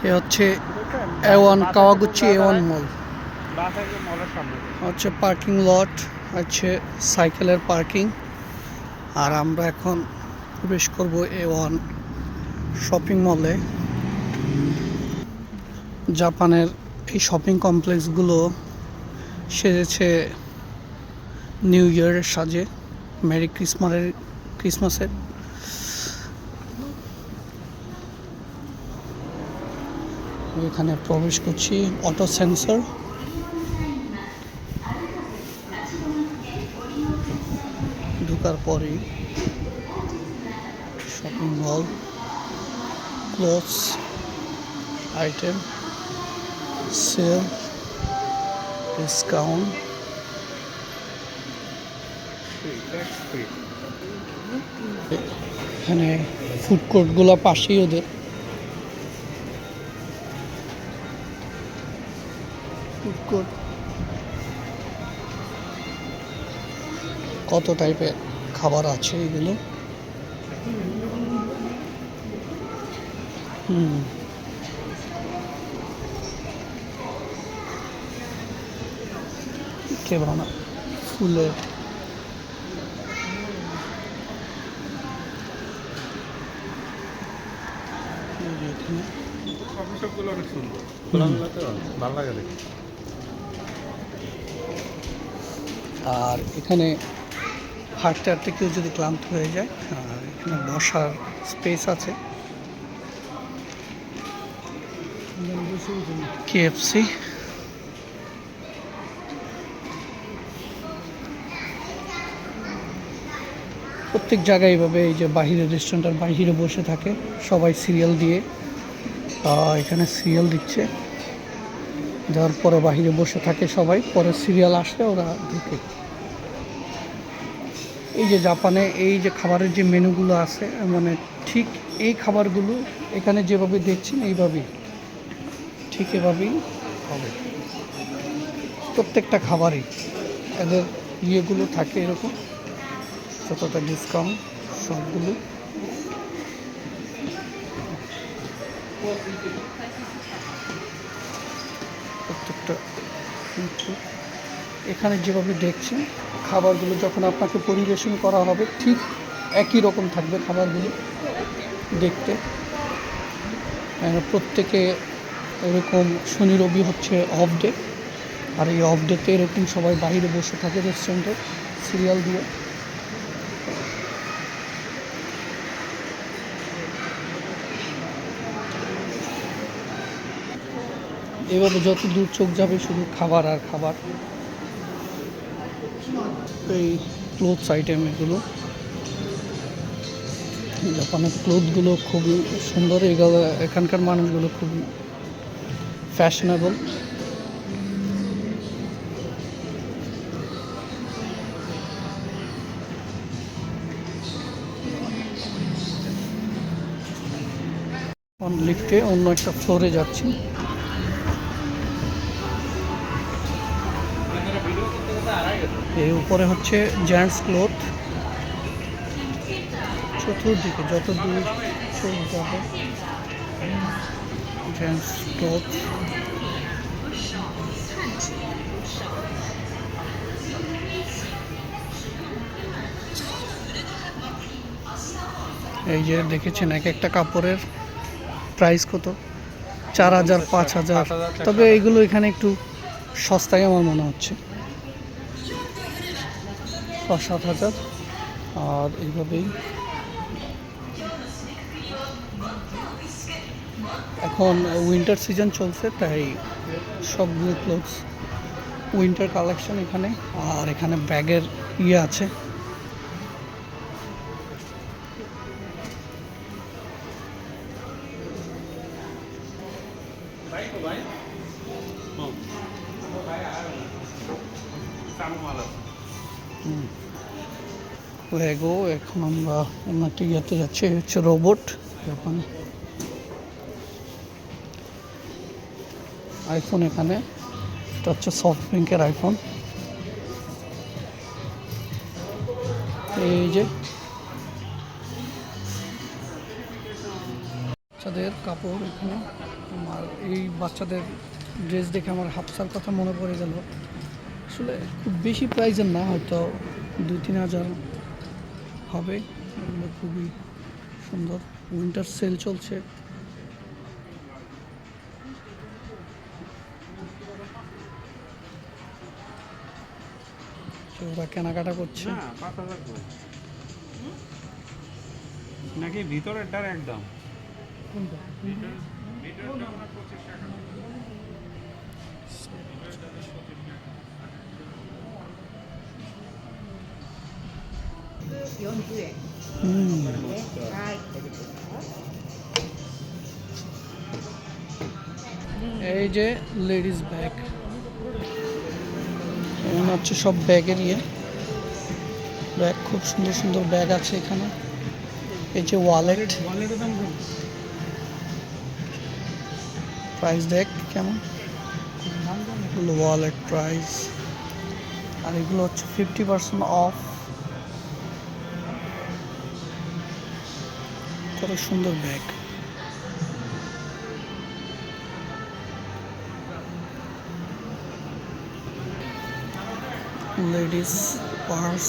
এ হচ্ছে A1 Kawaguchi A1 মল। হচ্ছে parking lot, হচ্ছে সাইকেলের পার্কিং। আর আমরা এখন প্রবেশ করব A1 শপিং মলে। জাপানের এই শপিং কমপ্লেক্সগুলো সেজেছে নিউ ইয়ারের সাজে, মেরি ক্রিসমাসের। এখানে প্রবেশ করছি, অটো সেন্সর। ঢোকার পরেই shopping mall, clothes item, sale, discount. এখানে ফুড কোর্টগুলো পাশেই ওদের। ফুড কোর্ট কত টাইপের খাবার আছে এগুলো। কেবানা ফুলের অনেক সুন্দর, খোলামেলাতে ভালো লাগে দেখে। আর এখানে হাঁটতে হাঁটতে কেউ যদি ক্লান্ত হয়ে যায়, আর এখানে বসার স্পেস আছে। KFC, প্রত্যেক জায়গায় এইভাবে এই যে বাহিরের রেস্টুরেন্টের বাহিরে বসে থাকে সবাই সিরিয়াল দিয়ে। এখানে সিরিয়াল দিচ্ছে, যাওয়ার পরে বাহিরে বসে থাকে সবাই, পরে সিরিয়াল আসলে ওরা ঢুকে। এই যে জাপানে এই যে খাবারের যে মেনুগুলো আছে, মানে ঠিক এই খাবারগুলো এখানে যেভাবে দেখছেন এইভাবেই, ঠিক এভাবেই হবে। প্রত্যেকটা খাবারই এদের ইয়েগুলো থাকে এরকম, যতটা ডিসকাউন্ট সবগুলো। প্রত্যেকটা এখানে যেভাবে দেখছেন খাবারগুলো যখন আপনাকে পরিবেশন করা হবে ঠিক একই রকম থাকবে খাবারগুলো দেখতে। প্রত্যেকে এরকম শনি রবি হচ্ছে অফ ডে, আর এই অফ ডেতে এরকম সবাই বাইরে বসে থাকে রেস্টুরেন্টে সিরিয়াল দিয়ে। এভাবে যত দূর চোখ যাবে শুধু খাবার আর খাবার। এই ক্লোথস আইটেম এগুলো, জাপানের ক্লোথগুলো খুবই সুন্দর। এগুলো এখানকার মানুষগুলো খুবই ফ্যাশনেবল। লিফটে অন্য একটা ফ্লোরে যাচ্ছি। এই উপরে হচ্ছে জেন্টস ক্লোথ, চতুর্দিকে যত দূর চোখ যাবে জেন্টস ক্লোথ। এই যে দেখেছেন এক একটা কাপড়ের প্রাইস কত, 4000, 5000। তবে এইগুলো এখানে একটু সস্তায় আমার মনে হচ্ছে, 5-7 হাজার। আর এইভাবেই এখন উইন্টার সিজন চলছে, তাই সবগুলো ক্লোথস উইন্টার কালেকশন এখানে। আর এখানে ব্যাগের ইয়ে আছে। লেগো। এখন আমরা অন্য একটা ইয়েতে যাচ্ছি, হচ্ছে রোবট। জাপানে আইফোন, এখানে এটা হচ্ছে সফট ব্যাংকের আইফোন। এই যে বাচ্চাদের কাপড় এখানে, এই বাচ্চাদের ড্রেস দেখে আমার হাফসার কথা মনে পড়ে গেল। আসলে খুব বেশি প্রাইজের না, হয়তো 2-3 হাজার হবে। এগুলো খুবই সুন্দর, উইন্টার সেল চলছে। তো ওরা কেনাকাটা করছে। না 5,000 করে নাকি ভিতরেরটার একদম কোনটা? ভিতরেরটা আপনার 25 টাকা। হুম, এই যে লেডিস ব্যাগ, মনে হচ্ছে সব ব্যাগের ব্যাগ, খুব সুন্দর সুন্দর ব্যাগ আছে এখানে। এই যে ওয়ালেট, ওয়ালেটের দাম কত? প্রাইস দেখ কেমন, ওয়ালেট প্রাইস। আর এগুলো হচ্ছে 50% অফ। কত সুন্দর ব্যাগ, লেডিস পার্স।